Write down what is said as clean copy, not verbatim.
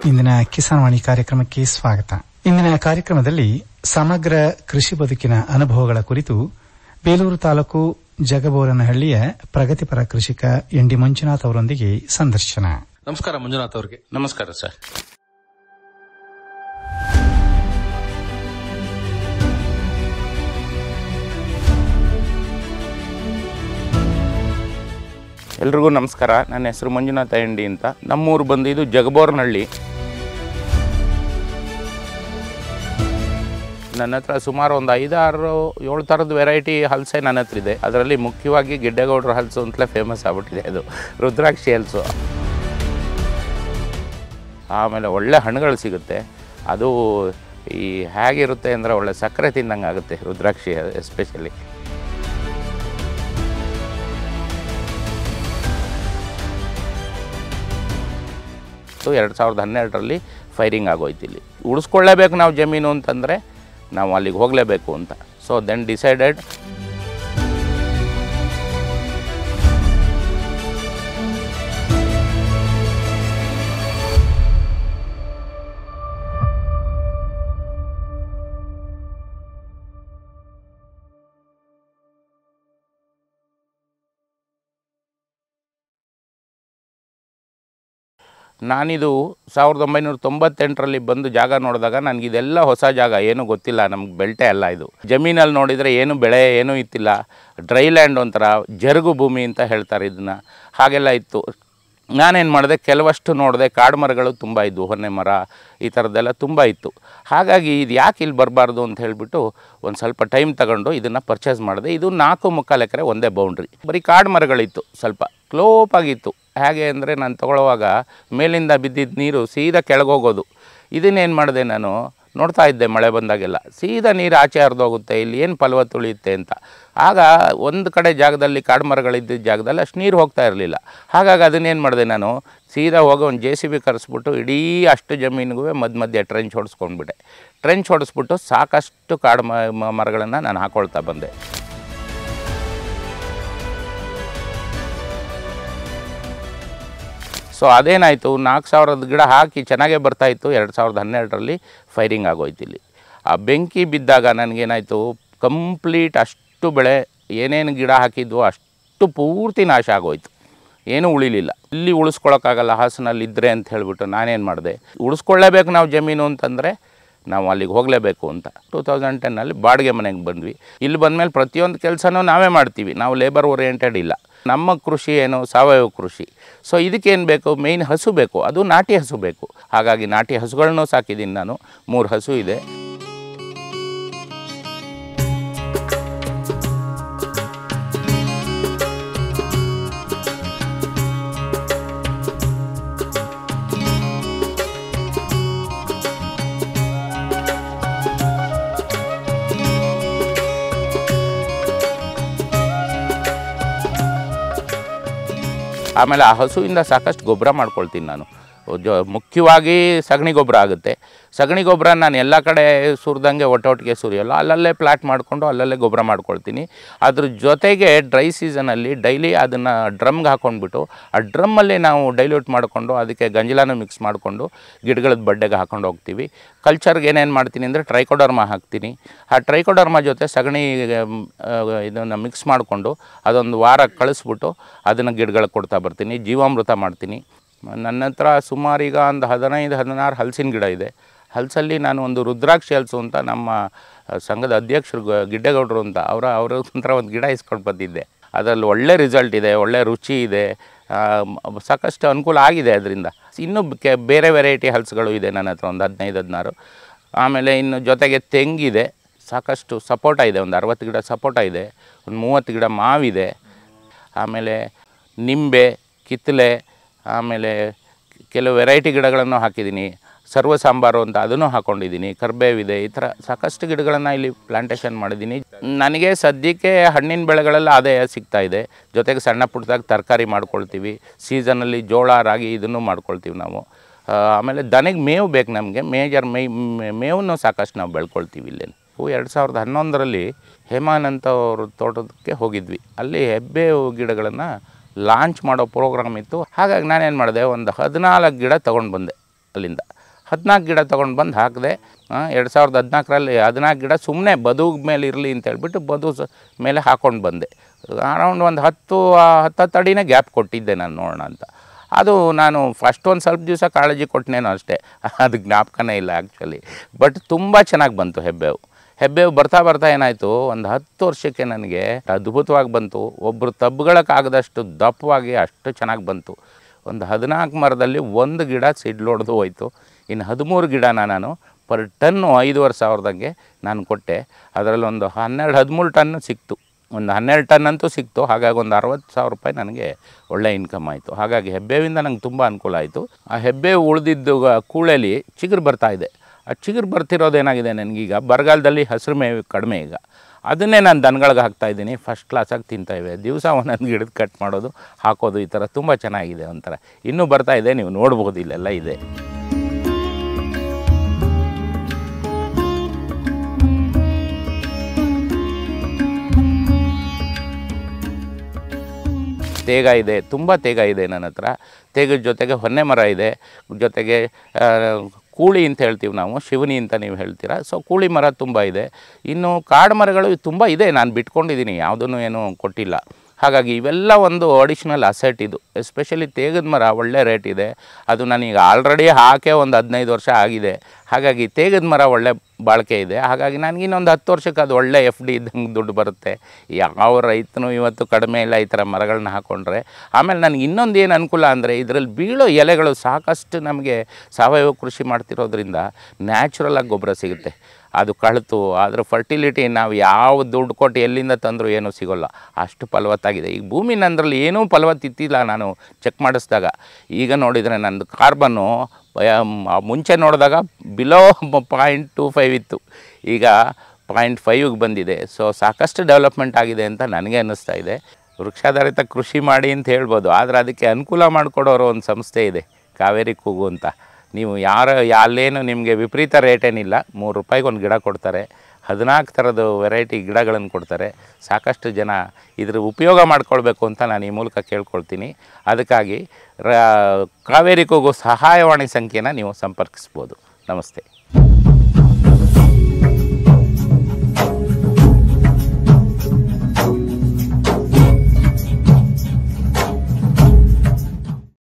ಇಂದಿನ ಕಿಸಾನ್ ವಾಣಿ ಕಾರ್ಯಕ್ರಮಕ್ಕೆ ಸ್ವಾಗತ. ಇಂದಿನ ಕಾರ್ಯಕ್ರಮದಲ್ಲಿ ಸಮಗ್ರ ಕೃಷಿ ಬದುಕಿನ ಅನುಭವಗಳ ಕುರಿತು ಬೇಲೂರು ತಾಲೂಕು ಜಗಬೋರನಹಳ್ಳಿಯ ಪ್ರಗತಿಪರ ಕೃಷಿಕ ಎನ್ ಡಿ ಮಂಜುನಾಥ್ ಅವರೊಂದಿಗೆ ಸಂದರ್ಶನ. ನಮಸ್ಕಾರ ಮಂಜುನಾಥ್ ಅವರಿಗೆ. ನಮಸ್ಕಾರ ಸರ್. ಎಲ್ರಿಗೂ ನಮಸ್ಕಾರ. ನನ್ನ ಹೆಸರು ಮಂಜುನಾಥ ಎಂಡಿ ಅಂತ. ನಮ್ಮೂರು ಬಂದು ಇದು ಜಗಬೋರನಹಳ್ಳಿ. ನನ್ನ ಹತ್ರ ಸುಮಾರು ಒಂದು 5-6-7 ಥರದ ವೆರೈಟಿ ಹಲಸೆ ನನ್ನ ಹತ್ರ ಇದೆ. ಅದರಲ್ಲಿ ಮುಖ್ಯವಾಗಿ ಗಿಡ್ಡೇಗೌಡರ ಹಲಸು ಅಂತಲೇ ಫೇಮಸ್ ಆಗ್ಬಿಟ್ಟಿದೆ. ಅದು ರುದ್ರಾಕ್ಷಿ ಹಲಸು. ಆಮೇಲೆ ಒಳ್ಳೆ ಹಣ್ಣುಗಳು ಸಿಗುತ್ತೆ. ಅದು ಈ ಹೇಗಿರುತ್ತೆ ಅಂದರೆ ಒಳ್ಳೆ ಸಕ್ಕರೆ ತಿಂದಂಗೆ ಆಗುತ್ತೆ ರುದ್ರಾಕ್ಷಿ ಎಸ್ಪೆಷಲಿ. 2012ರಲ್ಲಿ ಫೈರಿಂಗ್ ಆಗೋಯ್ತು. ಇಲ್ಲಿ ಉಳಿಸ್ಕೊಳ್ಳೇಬೇಕು ನಾವು ಜಮೀನು ಅಂತಂದರೆ ನಾವು ಅಲ್ಲಿಗೆ ಹೋಗಲೇಬೇಕು ಅಂತ. ಸೊ ದೆನ್ ಡಿಸೈಡೆಡ್ ನಾನಿದು 1998ರಲ್ಲಿ ಬಂದು ಜಾಗ ನೋಡಿದಾಗ ನನಗಿದೆಲ್ಲ ಹೊಸ ಜಾಗ, ಏನೂ ಗೊತ್ತಿಲ್ಲ, ನಮ್ಗೆ ಬೆಲ್ಟೆ ಅಲ್ಲ ಇದು. ಜಮೀನಲ್ಲಿ ನೋಡಿದರೆ ಏನು ಬೆಳೆ ಏನೂ ಇತ್ತಿಲ್ಲ. ಡ್ರೈ ಲ್ಯಾಂಡ್ ಒಂಥರ ಜರುಗು ಭೂಮಿ ಅಂತ ಹೇಳ್ತಾರೆ ಇದನ್ನು. ಹಾಗೆಲ್ಲ ಇತ್ತು. ನಾನೇನು ಮಾಡಿದೆ, ಕೆಲವಷ್ಟು ನೋಡಿದೆ, ಕಾಡು ಮರಗಳು ತುಂಬ ಇದ್ದವು, ಹೊನ್ನೆ ಮರ ಈ ಥರದ್ದೆಲ್ಲ ತುಂಬ ಇತ್ತು. ಹಾಗಾಗಿ ಇದು ಯಾಕೆ ಇಲ್ಲಿ ಬರಬಾರ್ದು ಅಂತ ಹೇಳಿಬಿಟ್ಟು ಒಂದು ಸ್ವಲ್ಪ ಟೈಮ್ ತಗೊಂಡು ಇದನ್ನು ಪರ್ಚೇಸ್ ಮಾಡಿದೆ. ಇದು 4.25 ಎಕರೆ ಒಂದೇ ಬೌಂಡ್ರಿ. ಬರೀ ಕಾಡು ಮರಗಳಿತ್ತು, ಸ್ವಲ್ಪ ಕ್ಲೋಪಾಗಿತ್ತು. ಹೇಗೆ ಅಂದರೆ ನಾನು ತೊಗೊಳ್ಳುವಾಗ ಮೇಲಿಂದ ಬಿದ್ದಿದ್ದ ನೀರು ಸೀದಾ ಕೆಳಗೋಗೋದು. ಇದನ್ನೇನು ಮಾಡಿದೆ, ನಾನು ನೋಡ್ತಾ ಇದ್ದೆ ಮಳೆ ಬಂದಾಗೆಲ್ಲ ಸೀದಾ ನೀರು ಆಚೆ ಹರಿದೋಗುತ್ತೆ, ಇಲ್ಲಿ ಏನು ಫಲವತ್ತು ಉಳಿಯುತ್ತೆ ಅಂತ. ಆಗ ಒಂದು ಕಡೆ ಜಾಗದಲ್ಲಿ ಕಾಡು ಮರಗಳಿದ್ದ ಜಾಗದಲ್ಲಿ ಅಷ್ಟು ನೀರು ಹೋಗ್ತಾ ಇರಲಿಲ್ಲ. ಹಾಗಾಗಿ ಅದನ್ನೇನು ಮಾಡಿದೆ, ನಾನು ಸೀದಾ ಹೋಗಿ ಒಂದು JCB ಕರೆಸ್ಬಿಟ್ಟು ಇಡೀ ಅಷ್ಟು ಜಮೀನಿಗೂ ಮಧ್ಯೆ ಟ್ರೆಂಚ್ ಹೊಡೆಸ್ಕೊಂಡ್ಬಿಟ್ಟೆ. ಟ್ರೆಂಚ್ ಹೊಡೆಸ್ಬಿಟ್ಟು ಸಾಕಷ್ಟು ಕಾಡು ಮರಗಳನ್ನು ನಾನು ಹಾಕ್ಕೊಳ್ತಾ ಬಂದೆ. ಸೊ ಅದೇನಾಯಿತು, 4000 ಗಿಡ ಹಾಕಿ ಚೆನ್ನಾಗೇ ಬರ್ತಾಯಿತ್ತು. 2012ರಲ್ಲಿ ಫೈರಿಂಗ್ ಆಗೋಯ್ತು. ಇಲ್ಲಿ ಆ ಬೆಂಕಿ ಬಿದ್ದಾಗ ನನಗೇನಾಯಿತು, ಕಂಪ್ಲೀಟ್ ಅಷ್ಟು ಬೆಳೆ ಏನೇನು ಗಿಡ ಹಾಕಿದ್ವೋ ಅಷ್ಟು ಪೂರ್ತಿ ನಾಶ ಆಗೋಯ್ತು, ಏನೂ ಉಳಿಲಿಲ್ಲ. ಇಲ್ಲಿ ಉಳಿಸ್ಕೊಳಕ್ಕಾಗಲ್ಲ ಹಾಸನಲ್ಲಿ ಇದ್ದರೆ ಅಂತ ಹೇಳಿಬಿಟ್ಟು ನಾನೇನು ಮಾಡಿದೆ, ಉಳಿಸ್ಕೊಳ್ಳೇಬೇಕು ನಾವು ಜಮೀನು ಅಂತಂದರೆ ನಾವು ಅಲ್ಲಿಗೆ ಹೋಗಲೇಬೇಕು ಅಂತ 2010ನಲ್ಲಿ ಬಾಡಿಗೆ ಮನೆಗೆ ಬಂದ್ವಿ. ಇಲ್ಲಿ ಬಂದಮೇಲೆ ಪ್ರತಿಯೊಂದು ಕೆಲಸನೂ ನಾವೇ ಮಾಡ್ತೀವಿ, ನಾವು ಲೇಬರ್ ಓರಿಯೆಂಟೆಡ್ ಇಲ್ಲ. ನಮ್ಮ ಕೃಷಿ ಏನು ಸಾವಯವ ಕೃಷಿ. ಸೊ ಇದಕ್ಕೇನು ಬೇಕು, ಮೇಯ್ನ್ ಹಸು ಬೇಕು, ಅದು ನಾಟಿ ಹಸು ಬೇಕು. ಹಾಗಾಗಿ ನಾಟಿ ಹಸುಗಳನ್ನೂ ಸಾಕಿದ್ದೀನಿ ನಾನು. 3 ಹಸು ಇದೆ. ಆಮೇಲೆ ಆ ಹಸುವಿಂದ ಸಾಕಷ್ಟು ಗೊಬ್ಬರ ಮಾಡ್ಕೊಳ್ತೀನಿ ನಾನು. ಮುಖ್ಯವಾಗಿ ಸಗಣಿ ಗೊಬ್ಬರ ಆಗುತ್ತೆ. ಸಗಣಿ ಗೊಬ್ಬರ ನಾನು ಎಲ್ಲ ಕಡೆ ಸುರಿದಂಗೆ ಒಟ್ಟೊಟ್ಟಿಗೆ ಸುರಿಯೋಲ್ಲ, ಅಲ್ಲಲ್ಲೇ ಪ್ಲಾಟ್ ಮಾಡಿಕೊಂಡು ಅಲ್ಲಲ್ಲೇ ಗೊಬ್ಬರ ಮಾಡ್ಕೊಳ್ತೀನಿ. ಅದ್ರ ಜೊತೆಗೆ ಡ್ರೈ ಸೀಸನಲ್ಲಿ ಡೈಲಿ ಅದನ್ನು ಡ್ರಮ್ಗೆ ಹಾಕ್ಕೊಂಡ್ಬಿಟ್ಟು ಆ ಡ್ರಮ್ಮಲ್ಲಿ ನಾವು ಡೈಲ್ಯೂಟ್ ಮಾಡಿಕೊಂಡು ಅದಕ್ಕೆ ಗಂಜಲಾನು ಮಿಕ್ಸ್ ಮಾಡಿಕೊಂಡು ಗಿಡಗಳದ್ದು ಬಡ್ಡೆಗೆ ಹಾಕೊಂಡು ಹೋಗ್ತೀವಿ. ಕಲ್ಚರ್ಗೆ ಏನೇನು ಮಾಡ್ತೀನಿ ಅಂದರೆ ಟ್ರೈಕೋಡರ್ಮಾ ಹಾಕ್ತೀನಿ. ಆ ಟ್ರೈಕೋಡರ್ಮಾ ಜೊತೆ ಸಗಣಿ ಇದನ್ನು ಮಿಕ್ಸ್ ಮಾಡಿಕೊಂಡು ಅದೊಂದು ವಾರ ಕಳಿಸ್ಬಿಟ್ಟು ಅದನ್ನು ಗಿಡಗಳಿಗೆ ಕೊಡ್ತಾ ಬರ್ತೀನಿ. ಜೀವಾಮೃತ ಮಾಡ್ತೀನಿ. ನನ್ನ ಹತ್ರ ಸುಮಾರು ಈಗ ಒಂದು 15-16 ಹಲಸಿನ ಗಿಡ ಇದೆ. ಹಲಸಲ್ಲಿ ನಾನು ಒಂದು ರುದ್ರಾಕ್ಷಿ ಹಲಸು ಅಂತ ನಮ್ಮ ಸಂಘದ ಅಧ್ಯಕ್ಷರು ಗಿಡ್ಡೇಗೌಡರು ಅಂತ ಅವ್ರ ಹತ್ರ ಒಂದು ಗಿಡ ಇಸ್ಕೊಂಡು ಬಂದಿದ್ದೆ. ಅದರಲ್ಲಿ ಒಳ್ಳೆ ರಿಸಲ್ಟ್ ಇದೆ, ಒಳ್ಳೆ ರುಚಿ ಇದೆ, ಸಾಕಷ್ಟು ಅನುಕೂಲ ಆಗಿದೆ ಅದರಿಂದ. ಇನ್ನೂ ಬೇರೆ ವೆರೈಟಿ ಹಲಸುಗಳು ಇದೆ ನನ್ನ ಹತ್ರ, ಒಂದು 15-16. ಆಮೇಲೆ ಇನ್ನು ಜೊತೆಗೆ ತೆಂಗಿದೆ, ಸಾಕಷ್ಟು ಸಪೋಟ ಇದೆ, ಒಂದು 60 ಗಿಡ ಸಪೋಟ ಇದೆ, ಒಂದು 30 ಗಿಡ ಮಾವಿದೆ. ಆಮೇಲೆ ನಿಂಬೆ, ಕಿತ್ತಲೆ, ಆಮೇಲೆ ಕೆಲವು ವೆರೈಟಿ ಗಿಡಗಳನ್ನು ಹಾಕಿದ್ದೀನಿ. ಸರ್ವ ಸಾಂಬಾರು ಅಂತ ಅದನ್ನು ಹಾಕ್ಕೊಂಡಿದ್ದೀನಿ. ಕರ್ಬೇವಿದೆ. ಈ ಥರ ಸಾಕಷ್ಟು ಗಿಡಗಳನ್ನು ಇಲ್ಲಿ ಪ್ಲಾಂಟೇಷನ್ ಮಾಡಿದ್ದೀನಿ. ನನಗೆ ಸದ್ಯಕ್ಕೆ ಹಣ್ಣಿನ ಬೆಳೆಗಳೆಲ್ಲ ಆದಾಯ ಸಿಗ್ತಾಯಿದೆ. ಜೊತೆಗೆ ಸಣ್ಣ ಪುಟ್ಟದಾಗಿ ತರಕಾರಿ ಮಾಡ್ಕೊಳ್ತೀವಿ. ಸೀಸನಲ್ಲಿ ಜೋಳ, ರಾಗಿ ಇದನ್ನು ಮಾಡ್ಕೊಳ್ತೀವಿ ನಾವು. ಆಮೇಲೆ ದನಗೆ ಮೇವು ಬೇಕು ನಮಗೆ. ಮೇವನ್ನು ಸಾಕಷ್ಟು ನಾವು ಬೆಳ್ಕೊಳ್ತೀವಿ ಇಲ್ಲಿ. 2011ರಲ್ಲಿ ಹೇಮಾನಂತ ಅವ್ರ ತೋಟಕ್ಕೆ ಹೋಗಿದ್ವಿ. ಅಲ್ಲಿ ಹೆಬ್ಬೇವು ಗಿಡಗಳನ್ನು ಲಾಂಚ್ ಮಾಡೋ ಪ್ರೋಗ್ರಾಮ್ ಇತ್ತು. ಹಾಗಾಗಿ ನಾನೇನು ಮಾಡಿದೆ, ಒಂದು 14 ಗಿಡ ತೊಗೊಂಡು ಬಂದೆ. ಅಲ್ಲಿಂದ 14 ಗಿಡ ತೊಗೊಂಡು ಬಂದು ಹಾಕಿದೆ. 2014ರಲ್ಲಿ 14 ಗಿಡ ಸುಮ್ಮನೆ ಬದು ಮೇಲೆ ಇರಲಿ ಅಂತ ಹೇಳ್ಬಿಟ್ಟು ಬದು ಮೇಲೆ ಹಾಕ್ಕೊಂಡು ಬಂದೆ. ಅರೌಂಡ್ ಒಂದು 10 ಅಡಿನೇ ಗ್ಯಾಪ್ ಕೊಟ್ಟಿದ್ದೆ ನಾನು ನೋಡೋಣ ಅಂತ. ಅದು ನಾನು ಫಸ್ಟ್ ಒಂದು ಸ್ವಲ್ಪ ದಿವಸ ಕಾಳಜಿ ಕೊಟ್ಟನೇನೋ ಅಷ್ಟೇ, ಅದು ಜ್ಞಾಪಕನೇ ಇಲ್ಲ ಆ್ಯಕ್ಚುಲಿ. ಬಟ್ ತುಂಬ ಚೆನ್ನಾಗಿ ಬಂತು ಹೆಬ್ಬೇವು ಬರ್ತಾ ಏನಾಯಿತು, ಒಂದು 10 ವರ್ಷಕ್ಕೆ ನನಗೆ ಅದ್ಭುತವಾಗಿ ಬಂತು. ಒಬ್ಬರು ತಬ್ಗಳಕ್ಕಾಗದಷ್ಟು ದಪ್ಪವಾಗಿ ಅಷ್ಟು ಚೆನ್ನಾಗಿ ಬಂತು. ಒಂದು 14 ಮರದಲ್ಲಿ 1 ಗಿಡ ಸಿಡ್ಲೊಡೆದು ಹೋಯಿತು. ಇನ್ನು 13 ಗಿಡನ ನಾನು ಪರ್ ಟನ್ನು 5,500ದಂಗೆ ನಾನು ಕೊಟ್ಟೆ. ಅದರಲ್ಲಿ ಒಂದು 12-13 ಟನ್ ಸಿಕ್ತು. ಒಂದು 12 ಟನ್ ಅಂತೂ ಸಿಕ್ತು. ಹಾಗಾಗಿ ಒಂದು 60,000 ರೂಪಾಯಿ ನನಗೆ ಒಳ್ಳೆ ಇನ್ಕಮ್ ಆಯಿತು. ಹಾಗಾಗಿ ಹೆಬ್ಬೇವಿಂದ ನಂಗೆ ತುಂಬ ಅನುಕೂಲ ಆಯಿತು. ಆ ಹೆಬ್ಬೇವು ಉಳಿದಿದ್ದು ಕೂಳೆಲಿ ಚಿಗುರು ಬರ್ತಾಯಿದೆ. ಆ ಚಿಗುರು ಬರ್ತಿರೋದೇನಾಗಿದೆ ನನಗೀಗ ಬರಗಾಲದಲ್ಲಿ ಹಸಿರು ಮೇವು ಕಡಿಮೆ. ಈಗ ಅದನ್ನೇ ನಾನು ದನಗಳಿಗೆ ಹಾಕ್ತಾಯಿದ್ದೀನಿ. ಫಸ್ಟ್ ಕ್ಲಾಸಾಗಿ ತಿಂತಾಯಿವೆ. ದಿವಸ ಒಂದೊಂದು ಗಿಡದ ಕಟ್ ಮಾಡೋದು ಹಾಕೋದು ಈ ಥರ ತುಂಬ ಚೆನ್ನಾಗಿದೆ. ಒಂಥರ ಇನ್ನೂ ಬರ್ತಾಯಿದೆ, ನೀವು ನೋಡ್ಬೋದು ಇಲ್ಲೆಲ್ಲ ಇದೆ. ತೇಗ ಇದೆ, ತುಂಬ ತೇಗ ಇದೆ ನನ್ನ ಹತ್ರ. ತೇಗದ ಜೊತೆಗೆ ಹೊನ್ನೆ ಮರ ಇದೆ, ಜೊತೆಗೆ ಕೂಳಿ ಅಂತ ಹೇಳ್ತೀವಿ ನಾವು, ಶಿವನಿ ಅಂತ ನೀವು ಹೇಳ್ತೀರಾ. ಸೊ ಕೂಳಿ ಮರ ತುಂಬ ಇದೆ. ಇನ್ನು ಕಾಡು ಮರಗಳು ತುಂಬ ಇದೆ, ನಾನು ಬಿಟ್ಕೊಂಡಿದ್ದೀನಿ, ಯಾವುದೂ ಏನೂ ಕೊಟ್ಟಿಲ್ಲ. ಹಾಗಾಗಿ ಇವೆಲ್ಲ ಒಂದು ಅಡಿಷ್ನಲ್ ಅಸೆಟ್ ಇದು. ಎಸ್ಪೆಷಲಿ ತೇಗದ ಮರ ಒಳ್ಳೆ ರೇಟ್ ಇದೆ. ಅದು ನನಗೆ ಆಲ್ರೆಡಿ ಹಾಕೇ ಒಂದು 15 ವರ್ಷ ಆಗಿದೆ. ಹಾಗಾಗಿ ತೇಗದ ಮರ ಒಳ್ಳೆ ಬಾಳಿಕೆ ಇದೆ. ಹಾಗಾಗಿ ನನಗೆ ಇನ್ನೊಂದು 10 ವರ್ಷಕ್ಕೆ ಅದು ಒಳ್ಳೆ FD ಇದ್ದಂಗೆ ದುಡ್ಡು ಬರುತ್ತೆ. ಯಾವ ರೈತನು ಇವತ್ತು ಕಡಿಮೆ ಇಲ್ಲ ಈ ಥರ ಮರಗಳನ್ನ ಹಾಕ್ಕೊಂಡ್ರೆ. ಆಮೇಲೆ ನನಗೆ ಇನ್ನೊಂದು ಏನು ಅನುಕೂಲ ಅಂದರೆ, ಇದರಲ್ಲಿ ಬೀಳೋ ಎಲೆಗಳು ಸಾಕಷ್ಟು ನಮಗೆ ಸಾವಯವ ಕೃಷಿ ಮಾಡ್ತಿರೋದ್ರಿಂದ ನ್ಯಾಚುರಲಾಗಿ ಗೊಬ್ಬರ ಸಿಗುತ್ತೆ. ಅದು ಕಳೆತು ಅದರ ಫರ್ಟಿಲಿಟಿ ನಾವು ಯಾವ ದುಡ್ಡು ಕೊಟ್ಟು ಎಲ್ಲಿಂದ ತಂದರೂ ಏನೂ ಸಿಗೋಲ್ಲ, ಅಷ್ಟು ಫಲವತ್ತಾಗಿದೆ. ಈಗ ಭೂಮಿ ನಂದ್ರಲ್ಲಿ ಏನೂ ಫಲವತ್ತಿತ್ತಿಲ್ಲ ನಾನು ಚೆಕ್ ಮಾಡಿಸಿದಾಗ. ಈಗ ನೋಡಿದರೆ ನಂದು ಕಾರ್ಬನ್ನು ಮುಂಚೆ ನೋಡಿದಾಗ ಬಿಲೋ 0.25 ಇತ್ತು, ಈಗ 0.5ಗೆ ಬಂದಿದೆ. ಸೊ ಸಾಕಷ್ಟು ಡೆವಲಪ್ಮೆಂಟ್ ಆಗಿದೆ ಅಂತ ನನಗೆ ಅನ್ನಿಸ್ತಾ ಇದೆ. ವೃಕ್ಷಾಧಾರಿತ ಕೃಷಿ ಮಾಡಿ ಅಂತ ಹೇಳ್ಬೋದು, ಆದರೆ ಅದಕ್ಕೆ ಅನುಕೂಲ ಮಾಡಿಕೊಡೋರು ಒಂದು ಸಂಸ್ಥೆ ಇದೆ, ಕಾವೇರಿ ಕೂಗು ಅಂತ. ನೀವು ಅಲ್ಲೇನು ನಿಮಗೆ ವಿಪರೀತ ರೇಟೇನಿಲ್ಲ, 3 ರೂಪಾಯಿಗೆ ಒಂದು ಗಿಡ ಕೊಡ್ತಾರೆ. 14 ಥರದ ವೆರೈಟಿ ಗಿಡಗಳನ್ನು ಕೊಡ್ತಾರೆ. ಸಾಕಷ್ಟು ಜನ ಇದ್ರ ಉಪಯೋಗ ಮಾಡ್ಕೊಳ್ಬೇಕು ಅಂತ ನಾನು ಈ ಮೂಲಕ ಕೇಳ್ಕೊಳ್ತೀನಿ. ಅದಕ್ಕಾಗಿ ಕಾವೇರಿ ಕೂಗು ಸಹಾಯವಾಣಿ ಸಂಖ್ಯೆನ ನೀವು ಸಂಪರ್ಕಿಸ್ಬೋದು. ನಮಸ್ತೆ.